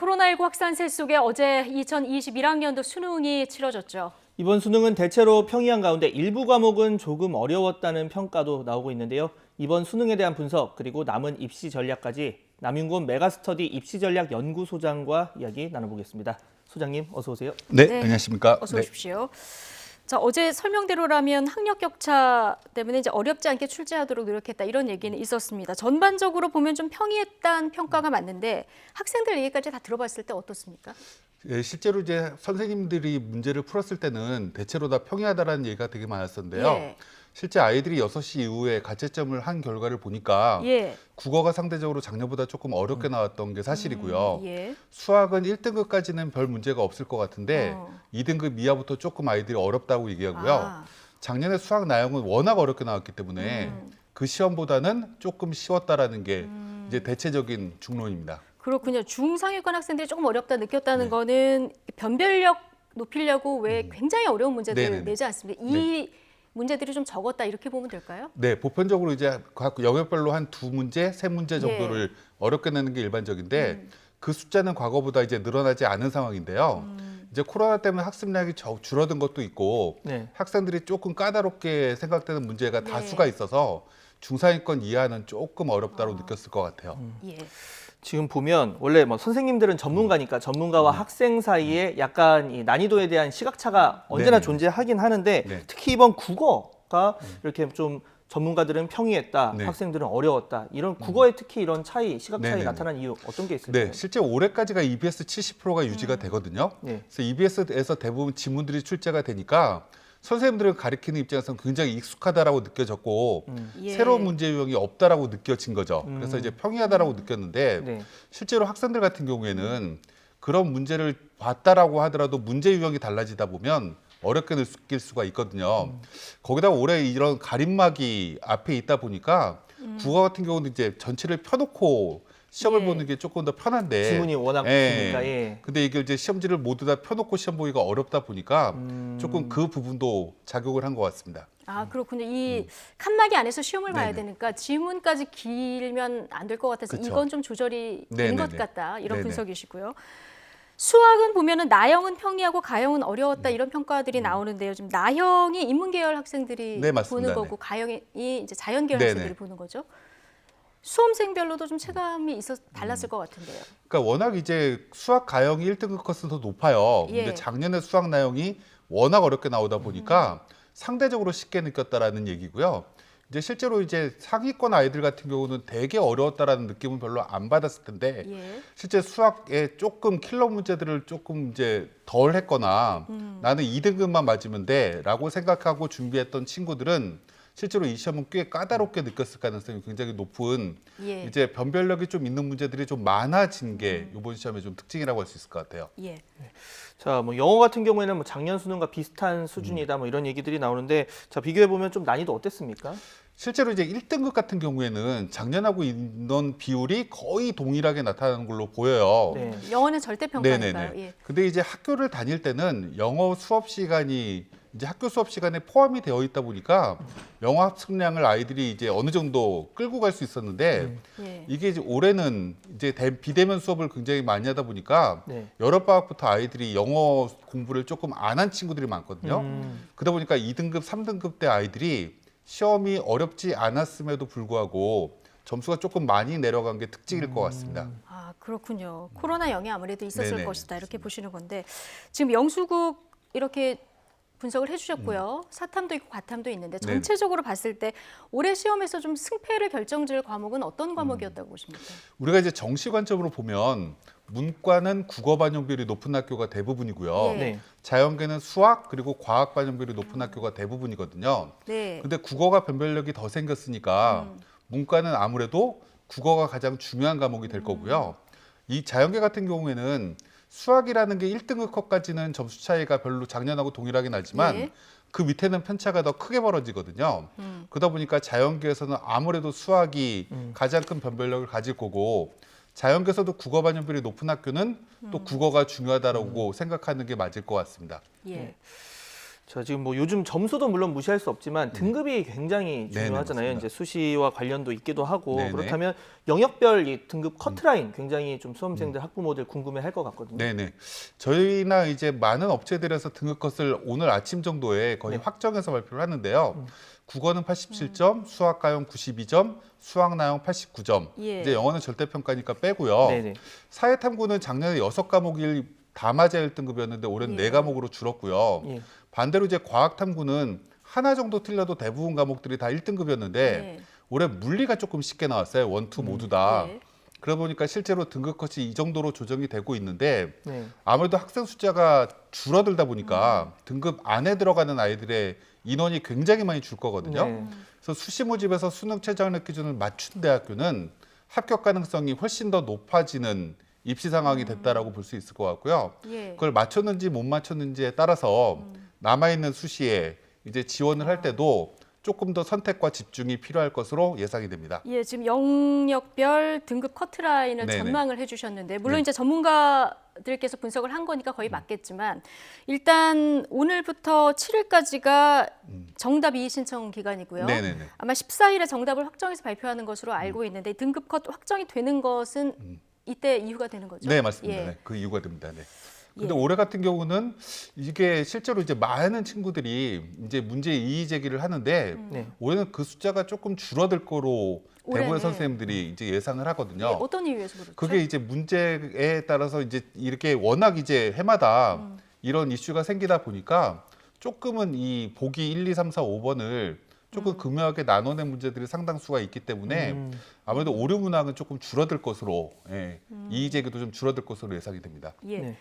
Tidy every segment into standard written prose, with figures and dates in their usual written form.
코로나19 확산세 속에 어제 2021학년도 수능이 치러졌죠. 이번 수능은 대체로 평이한 가운데 일부 과목은 조금 어려웠다는 평가도 나오고 있는데요. 이번 수능에 대한 분석 그리고 남은 입시 전략까지 남윤곤 메가스터디 입시전략연구소장과 이야기 나눠보겠습니다. 소장님 어서 오세요. 네, 네. 안녕하십니까. 어서 오십시오. 자, 어제 설명대로라면 학력 격차 때문에 이제 어렵지 않게 출제하도록 노력했다 이런 얘기는 있었습니다. 전반적으로 보면 좀 평이했다는 평가가 맞는데 학생들 얘기까지 다 들어봤을 때 어떻습니까? 네, 실제로 이제 선생님들이 문제를 풀었을 때는 대체로 다 평이하다라는 얘기가 되게 많았었는데요. 예. 실제 아이들이 6시 이후에 가채점을 한 결과를 보니까 예. 국어가 상대적으로 작년보다 조금 어렵게 나왔던 게 사실이고요. 예. 수학은 1등급까지는 별 문제가 없을 것 같은데 2등급 이하부터 조금 아이들이 어렵다고 얘기하고요. 아. 작년에 수학 나형은 워낙 어렵게 나왔기 때문에 그 시험보다는 조금 쉬웠다라는 게 이제 대체적인 중론입니다. 그렇군요. 중상위권 학생들이 조금 어렵다 느꼈다는 네. 거는 변별력 높이려고 왜 굉장히 어려운 문제들 네네네. 내지 않습니까? 이 문제들이 좀 적었다 이렇게 보면 될까요? 네, 보편적으로 이제 각 영역별로 한 2문제, 3문제 정도를 어렵게 내는 게 일반적인데 그 숫자는 과거보다 이제 늘어나지 않은 상황인데요. 이제 코로나 때문에 학습량이 줄어든 것도 있고 네. 학생들이 조금 까다롭게 생각되는 문제가 네. 다수가 있어서 중상위권 이하는 조금 어렵다고 느꼈을 것 같아요. 예. 지금 보면 원래 뭐 선생님들은 전문가니까 전문가와 학생 사이에 약간 이 난이도에 대한 시각차가 언제나 네네. 존재하긴 하는데 네. 특히 이번 국어가 이렇게 좀 전문가들은 평이했다, 네. 학생들은 어려웠다. 이런 국어에 특히 이런 차이, 시각 차이 네네네. 나타난 이유 어떤 게 있을까요? 네, 실제 올해까지가 EBS 70%가 유지가 되거든요. 네. 그래서 EBS에서 대부분 지문들이 출제가 되니까 선생님들은 가르치는 입장에서는 굉장히 익숙하다라고 느껴졌고 예. 새로운 문제 유형이 없다라고 느껴진 거죠. 그래서 이제 평이하다라고 느꼈는데 네. 실제로 학생들 같은 경우에는 그런 문제를 봤다라고 하더라도 문제 유형이 달라지다 보면 어렵게 느낄 수가 있거든요. 거기다가 올해 이런 가림막이 앞에 있다 보니까 국어 같은 경우는 이제 전체를 펴놓고 시험을 예. 보는 게 조금 더 편한데 지문이 워낙 크니까, 예. 근데 이게 이제 시험지를 모두 다 펴놓고 시험 보기가 어렵다 보니까 조금 그 부분도 작용을 한 것 같습니다. 아, 그렇군요. 이 칸막이 안에서 시험을 봐야 네네. 되니까 지문까지 길면 안 될 것 같아서 그쵸. 이건 좀 조절이 된 것 네네네. 같다. 이런 네네. 분석이시고요. 수학은 보면은 나형은 평이하고 가형은 어려웠다 이런 평가들이 나오는데요. 지금 나형이 인문계열 학생들이 네, 맞습니다. 보는 거고 가형이 이제 자연계열 네네. 학생들이 보는 거죠. 수험생별로도 좀 체감이 달랐을 것 같은데요. 그러니까 워낙 이제 수학 가형이 1등급 컷은 더 높아요. 예. 근데 작년에 수학 나형이 워낙 어렵게 나오다 보니까 상대적으로 쉽게 느꼈다라는 얘기고요. 이제 실제로 이제 상위권 아이들 같은 경우는 되게 어려웠다라는 느낌은 별로 안 받았을 텐데 예. 실제 수학에 조금 킬러 문제들을 조금 이제 덜 했거나 나는 2등급만 맞으면 돼라고 생각하고 준비했던 친구들은 실제로 이 시험은 꽤 까다롭게 느꼈을 가능성이 굉장히 높은 예. 이제 변별력이 좀 있는 문제들이 좀 많아진 게 이번 시험의 좀 특징이라고 할 수 있을 것 같아요. 예. 자, 뭐 영어 같은 경우에는 뭐 작년 수능과 비슷한 수준이다, 뭐 이런 얘기들이 나오는데, 자 비교해 보면 좀 난이도 어땠습니까? 실제로 이제 1등급 같은 경우에는 작년하고 인원 비율이 거의 동일하게 나타나는 걸로 보여요. 네. 영어는 절대 평가니까요. 예. 근데 이제 학교를 다닐 때는 영어 수업 시간이 이제 학교 수업 시간에 포함이 되어 있다 보니까 영어 학습량을 아이들이 이제 어느 정도 끌고 갈 수 있었는데 예. 이게 이제 올해는 이제 비대면 수업을 굉장히 많이 하다 보니까 네. 여름방학부터 아이들이 영어 공부를 조금 안 한 친구들이 많거든요. 그러다 보니까 2등급, 3등급 때 아이들이 시험이 어렵지 않았음에도 불구하고 점수가 조금 많이 내려간 게 특징일 것 같습니다. 아, 그렇군요. 코로나 영향이 아무래도 있었을 네네. 것이다. 이렇게 보시는 건데 지금 영수국 이렇게 분석을 해주셨고요. 사탐도 있고 과탐도 있는데 네네. 전체적으로 봤을 때 올해 시험에서 좀 승패를 결정지을 과목은 어떤 과목이었다고 보십니까? 우리가 이제 정시 관점으로 보면 문과는 국어 반영비율이 높은 학교가 대부분이고요. 예. 네. 자연계는 수학 그리고 과학 반영비율이 높은 학교가 대부분이거든요. 네. 근데 국어가 변별력이 더 생겼으니까 문과는 아무래도 국어가 가장 중요한 과목이 될 거고요. 이 자연계 같은 경우에는 수학이라는 게 1등급 컷까지는 점수 차이가 별로 작년하고 동일하게 나지만 예. 그 밑에는 편차가 더 크게 벌어지거든요. 그러다 보니까 자연계에서는 아무래도 수학이 가장 큰 변별력을 가질 거고 자연계에서도 국어 반영비율이 높은 학교는 또 국어가 중요하다고 생각하는 게 맞을 것 같습니다. 예. 저 지금 뭐 요즘 점수도 물론 무시할 수 없지만 등급이 굉장히 네네, 중요하잖아요. 맞습니다. 이제 수시와 관련도 있기도 하고 네네. 그렇다면 영역별 이 등급 커트라인 굉장히 좀 수험생들 학부모들 궁금해할 것 같거든요. 네네. 저희나 이제 많은 업체들에서 등급컷을 오늘 아침 정도에 거의 네. 확정해서 발표를 하는데요. 국어는 87점, 수학가용 92점, 수학나용 89점. 예. 이제 영어는 절대평가니까 빼고요. 네네. 사회탐구는 작년에 6과목이 다 맞아 1등급이었는데 올해는 예. 4과목으로 줄었고요. 예. 반대로 이제 과학탐구는 하나 정도 틀려도 대부분 과목들이 다 1등급이었는데 네. 올해 물리가 조금 쉽게 나왔어요. 원, 투 모두 다. 예. 그러다 보니까 실제로 등급컷이 이 정도로 조정이 되고 있는데 네. 아무래도 학생 숫자가 줄어들다 보니까 등급 안에 들어가는 아이들의 인원이 굉장히 많이 줄 거거든요. 네. 그래서 수시 모집에서 수능 최저학력 기준을 맞춘 대학교는 합격 가능성이 훨씬 더 높아지는 입시 상황이 됐다라고 볼 수 있을 것 같고요. 예. 그걸 맞췄는지 못 맞췄는지에 따라서 남아있는 수시에 이제 지원을 할 때도 조금 더 선택과 집중이 필요할 것으로 예상이 됩니다. 예, 지금 영역별 등급 커트라인을 네네. 전망을 해주셨는데 물론 네. 이제 전문가들께서 분석을 한 거니까 거의 맞겠지만 일단 오늘부터 7일까지가 정답 이의 신청 기간이고요. 네네네. 아마 14일에 정답을 확정해서 발표하는 것으로 알고 있는데 등급 컷 확정이 되는 것은 이때 이유가 되는 거죠? 네, 맞습니다. 예. 네, 그 이유가 됩니다. 네. 근데 예. 올해 같은 경우는 이게 실제로 이제 많은 친구들이 이제 문제 이의 제기를 하는데 네. 올해는 그 숫자가 조금 줄어들 거로 올해는. 대부분 선생님들이 이제 예상을 하거든요. 예, 어떤 이유에서 그렇죠? 그게 이제 문제에 따라서 이제 이렇게 워낙 이제 해마다 이런 이슈가 생기다 보니까 조금은 이 보기 1, 2, 3, 4, 5번을 조금 금요하게 나눠낸 문제들이 상당수가 있기 때문에 아무래도 오류 문항은 조금 줄어들 것으로 이의 제기도 좀 줄어들 것으로 예상이 됩니다. 예. 네.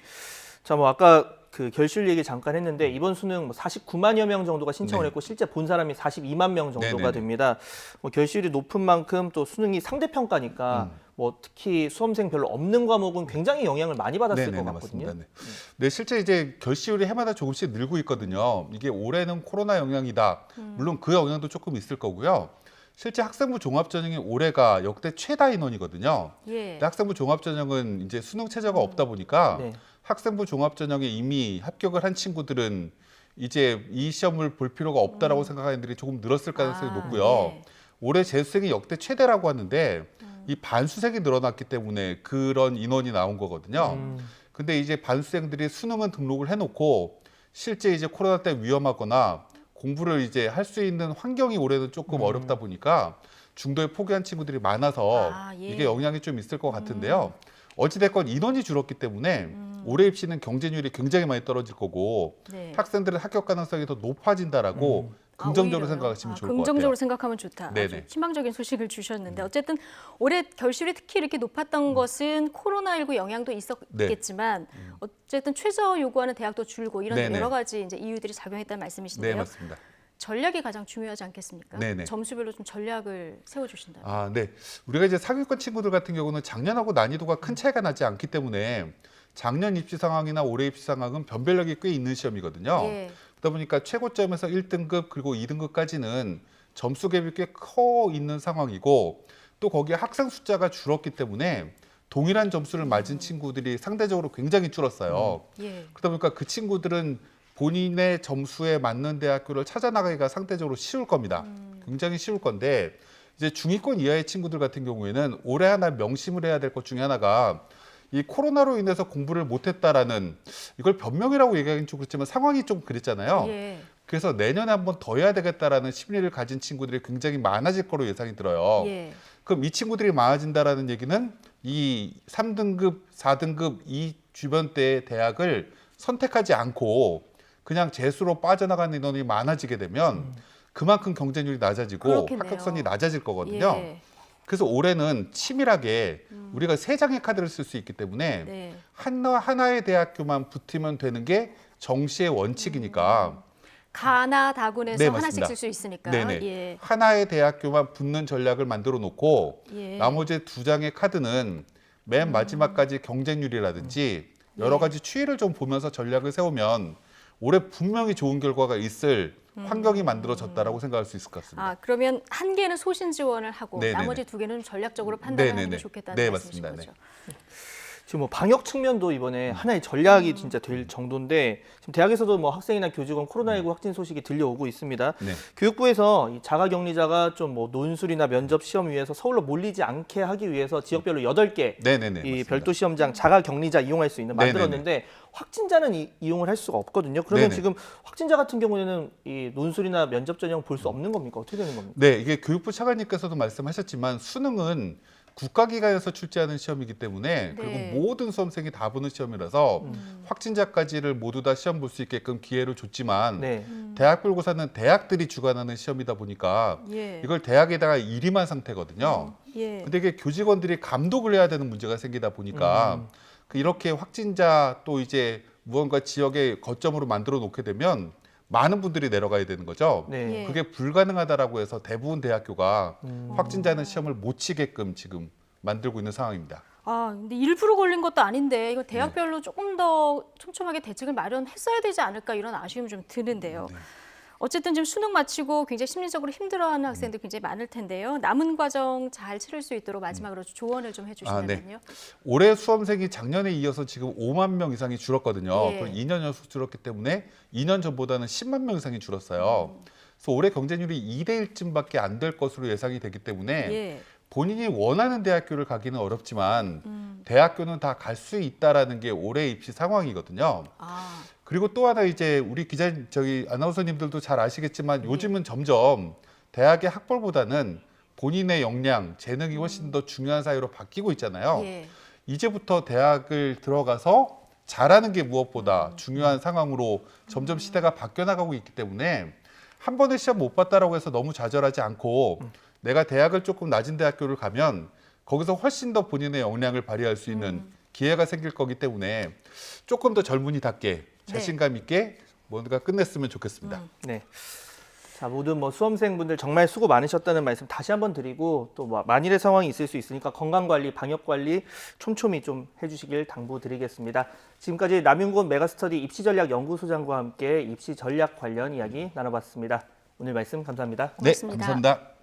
자, 뭐 아까 그 결실 얘기 잠깐 했는데 이번 수능 뭐 49만여 명 정도가 신청을 네. 했고 실제 본 사람이 42만 명 정도가 네네네. 됩니다. 뭐 결실이 높은 만큼 또 수능이 상대평가니까 뭐 특히 수험생 별로 없는 과목은 굉장히 영향을 많이 받았을 네네네, 것 같거든요. 맞습니다. 네, 실제 이제 결시율이 해마다 조금씩 늘고 있거든요. 이게 올해는 코로나 영향이다. 물론 그 영향도 조금 있을 거고요. 실제 학생부 종합전형이 올해가 역대 최다 인원이거든요. 예. 근데 학생부 종합전형은 이제 수능 최저가 없다 보니까 네. 학생부 종합전형에 이미 합격을 한 친구들은 이제 이 시험을 볼 필요가 없다라고 생각하는 애들이 조금 늘었을 가능성이 높고요. 예. 올해 재수생이 역대 최대라고 하는데 이 반수생이 늘어났기 때문에 그런 인원이 나온 거거든요. 근데 이제 반수생들이 수능은 등록을 해놓고 실제 이제 코로나 때 위험하거나 공부를 이제 할 수 있는 환경이 올해는 조금 어렵다 보니까 중도에 포기한 친구들이 많아서 아, 예. 이게 영향이 좀 있을 것 같은데요. 어찌됐건 인원이 줄었기 때문에 올해 입시는 경쟁률이 굉장히 많이 떨어질 거고 네. 학생들의 합격 가능성이 더 높아진다라고 긍정적으로 오히려요? 생각하시면 좋을 것 긍정적으로 같아요. 생각하면 좋다. 네네. 아주 희망적인 소식을 주셨는데 어쨌든 올해 결실이 특히 이렇게 높았던 것은 코로나19 영향도 있었겠지만 어쨌든 최저 요구하는 대학도 줄고 이런 네네. 여러 가지 이제 이유들이 작용했다는 네, 말씀이신데요. 맞습니다. 전략이 가장 중요하지 않겠습니까? 네네. 점수별로 좀 전략을 세워주신다면. 아, 네. 우리가 이제 상위권 친구들 같은 경우는 작년하고 난이도가 큰 차이가 나지 않기 때문에 작년 입시 상황이나 올해 입시 상황은 변별력이 꽤 있는 시험이거든요. 예. 그러다 보니까 최고점에서 1등급 그리고 2등급까지는 점수 갭이 꽤 커 있는 상황이고 또 거기에 학생 숫자가 줄었기 때문에 동일한 점수를 맞은 친구들이 상대적으로 굉장히 줄었어요. 예. 그러다 보니까 그 친구들은 본인의 점수에 맞는 대학교를 찾아 나가기가 상대적으로 쉬울 겁니다. 굉장히 쉬울 건데 이제 중위권 이하의 친구들 같은 경우에는 올해 하나 명심을 해야 될 것 중에 하나가 이 코로나로 인해서 공부를 못했다라는 이걸 변명이라고 얘기하기는 좀 그렇지만 상황이 좀 그랬잖아요. 예. 그래서 내년에 한번 더 해야 되겠다라는 심리를 가진 친구들이 굉장히 많아질 거로 예상이 들어요. 예. 그럼 이 친구들이 많아진다라는 얘기는 이 3등급, 4등급 이 주변대의 대학을 선택하지 않고 그냥 재수로 빠져나가는 인원이 많아지게 되면 그만큼 경쟁률이 낮아지고 그렇겠네요. 합격선이 낮아질 거거든요. 예. 그래서 올해는 치밀하게 우리가 세 장의 카드를 쓸 수 있기 때문에 네. 하나의 대학교만 붙으면 되는 게 정시의 원칙이니까 가나 다군에서 네, 하나씩 맞습니다. 쓸 수 있으니까. 네네. 예. 하나의 대학교만 붙는 전략을 만들어 놓고 예. 나머지 두 장의 카드는 맨 마지막까지 경쟁률이라든지 여러 가지 추이를 좀 보면서 전략을 세우면 올해 분명히 좋은 결과가 있을 환경이 만들어졌다라고 생각할 수 있을 것 같습니다. 아, 그러면 한 개는 소신 지원을 하고 네네네. 나머지 두 개는 전략적으로 판단을 하는 게 네네네. 좋겠다는 네, 말씀이신 맞습니다. 거죠. 지금 뭐 방역 측면도 이번에 하나의 전략이 진짜 될 정도인데 지금 대학에서도 뭐 학생이나 교직원 코로나19 확진 소식이 들려오고 있습니다. 네. 교육부에서 이 자가격리자가 좀 뭐 논술이나 면접 시험 위해서 서울로 몰리지 않게 하기 위해서 지역별로 8개 네네네. 이 맞습니다. 별도 시험장 자가격리자 이용할 수 있는 네네네. 만들었는데 확진자는 이용을 할 수가 없거든요. 그러면 네네. 지금 확진자 같은 경우에는 이 논술이나 면접 전형 볼 수 없는 겁니까? 어떻게 되는 겁니까? 네, 이게 교육부 차관님께서도 말씀하셨지만 수능은 국가기관에서 출제하는 시험이기 때문에 그리고 네. 모든 수험생이 다 보는 시험이라서 확진자까지를 모두 다 시험 볼 수 있게끔 기회를 줬지만 네. 대학별고사는 대학들이 주관하는 시험이다 보니까 예. 이걸 대학에다가 일임한 상태거든요. 예. 근데 이게 교직원들이 감독을 해야 되는 문제가 생기다 보니까 이렇게 확진자 또 이제 무언가 지역의 거점으로 만들어 놓게 되면 많은 분들이 내려가야 되는 거죠. 네. 예. 그게 불가능하다라고 해서 대부분 대학교가 확진자는 시험을 못 치게끔 지금 만들고 있는 상황입니다. 아, 근데 일부러 걸린 것도 아닌데 이거 대학별로 조금 더 촘촘하게 대책을 마련했어야 되지 않을까 이런 아쉬움이 좀 드는데요. 어쨌든 지금 수능 마치고 굉장히 심리적으로 힘들어하는 학생들 굉장히 많을 텐데요. 남은 과정 잘 치를 수 있도록 마지막으로 조언을 좀 해주시면요. 올해 수험생이 작년에 이어서 지금 5만 명 이상이 줄었거든요. 예. 그럼 2년 연속 줄었기 때문에 2년 전보다는 10만 명 이상이 줄었어요. 그래서 올해 경쟁률이 2대 1쯤밖에 안 될 것으로 예상이 되기 때문에 예. 본인이 원하는 대학교를 가기는 어렵지만 대학교는 다 갈 수 있다라는 게 올해 입시 상황이거든요. 아, 그리고 또 하나 이제 우리 아나운서님들도 잘 아시겠지만 요즘은 점점 대학의 학벌보다는 본인의 역량, 재능이 훨씬 더 중요한 사회로 바뀌고 있잖아요. 예. 이제부터 대학을 들어가서 잘하는 게 무엇보다 중요한 상황으로 점점 시대가 바뀌어 나가고 있기 때문에 한 번에 시험 못 봤다라고 해서 너무 좌절하지 않고 내가 대학을 조금 낮은 대학교를 가면 거기서 훨씬 더 본인의 역량을 발휘할 수 있는 기회가 생길 거기 때문에 조금 더 젊은이답게 자신감 있게 뭔가 끝냈으면 좋겠습니다. 네. 자, 모든 뭐 수험생분들 정말 수고 많으셨다는 말씀 다시 한번 드리고 또 뭐 만일의 상황이 있을 수 있으니까 건강관리, 방역관리 촘촘히 좀 해주시길 당부드리겠습니다. 지금까지 남윤곤 메가스터디 입시전략연구소장과 함께 입시 전략 관련 이야기 나눠봤습니다. 오늘 말씀 감사합니다. 네, 고맙습니다. 감사합니다.